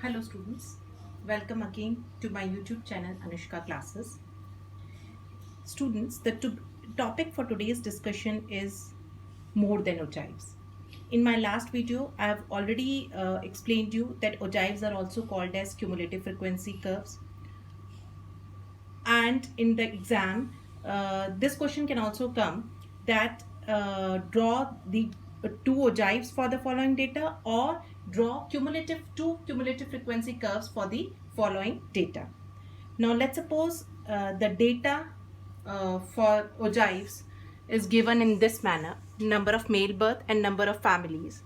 Hello students, welcome again to my YouTube channel Anushka Classes. Students, the topic for today's discussion is more than ogives. In my last video, I have already explained you that ogives are also called as cumulative frequency curves. And in the exam, this question can also come that draw the two ogives for the following data or draw two cumulative frequency curves for the following data. Now let's suppose the data for ogives is given in this manner: number of male birth and number of families.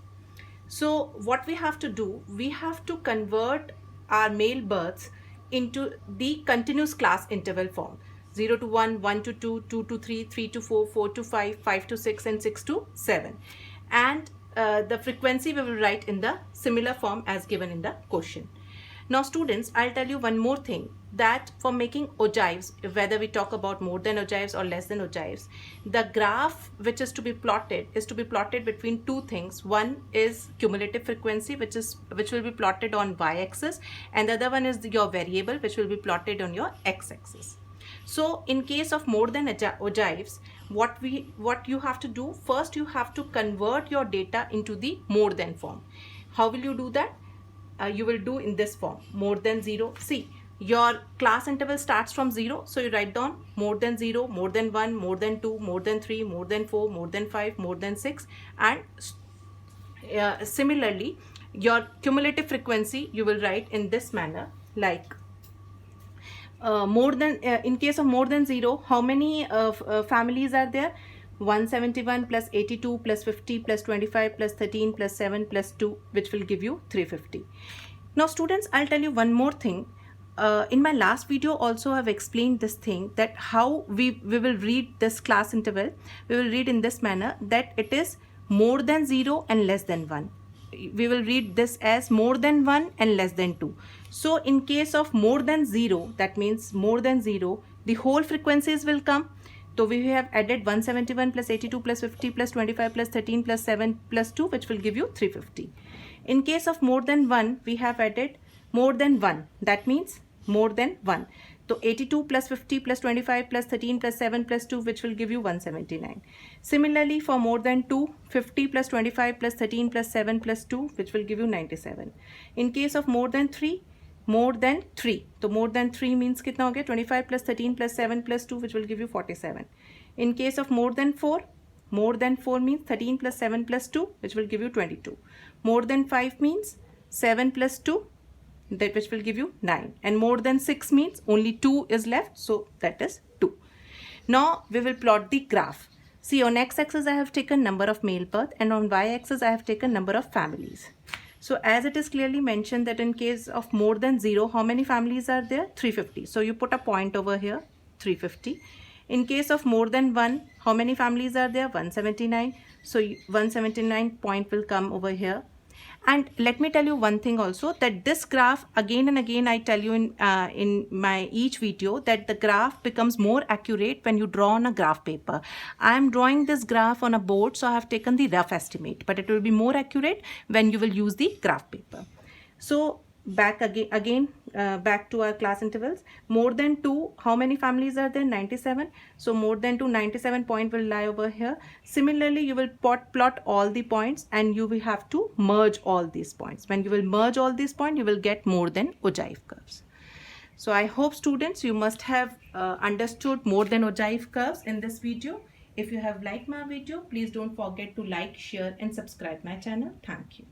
So what we have to do, we have to convert our male births into the continuous class interval form: 0 to 1, 1 to 2, 2 to 3, 3 to 4, 4 to 5, 5 to 6 and 6 to 7. And the frequency we will write in the similar form as given in the question. Now students, I'll tell you one more thing, that for making ogives, whether we talk about more than ogives or less than ogives, the graph which is to be plotted between two things. One is cumulative frequency, which will be plotted on y-axis, and the other one is your variable, which will be plotted on your x-axis. So in case of more than ogives, what you have to do, first you have to convert your data into the more than form. How will you do that? You will do in this form: more than 0. See, your class interval starts from 0, so you write down more than 0, more than 1, more than 2, more than 3, more than 4, more than 5, more than 6, and similarly your cumulative frequency you will write in this manner, like in case of more than 0, how many families are there? 171 plus 82 plus 50 plus 25 plus 13 plus 7 plus 2, which will give you 350. Now students, I'll tell you one more thing. In my last video also I've explained this thing, that how we will read this class interval. We will read in this manner, that it is more than 0 and less than 1. We will read this as more than 1 and less than 2. So in case of more than 0, that means more than 0, the whole frequencies will come. So we have added 171 plus 82 plus 50 plus 25 plus 13 plus 7 plus 2, which will give you 350. In case of more than 1, we have added more than 1. That means more than 1. So 82 plus 50 plus 25 plus 13 plus 7 plus 2, which will give you 179. Similarly, for more than 2, 50 plus 25 plus 13 plus 7 plus 2, which will give you 97. In case of more than 3, more than 3. So more than 3 means kitna ho gaya? 25 plus 13 plus 7 plus 2, which will give you 47. In case of more than 4 means 13 plus 7 plus 2, which will give you 22. More than 5 means 7 plus 2, that which will give you 9. And more than 6 means only 2 is left, so that is 2. Now we will plot the graph. See, on x-axis I have taken number of male birth, and on y-axis I have taken number of families. So as it is clearly mentioned that in case of more than 0, how many families are there? 350. So you put a point over here, 350. In case of more than 1, how many families are there? 179. So 179 point will come over here. And let me tell you one thing also, that this graph, again and again I tell you in my each video, that the graph becomes more accurate when you draw on a graph paper. I am drawing this graph on a board, so I have taken the rough estimate, but it will be more accurate when you will use the graph paper. So back to our class intervals. More than 2, how many families are there? 97. So more than 2, 97 point will lie over here. Similarly, you will plot all the points, and you will have to merge all these points. When you will merge all these points, you will get more than ogive curves. So I hope students, you must have understood more than ogive curves in this video. If you have liked my video, please don't forget to like, share and subscribe my channel. Thank you.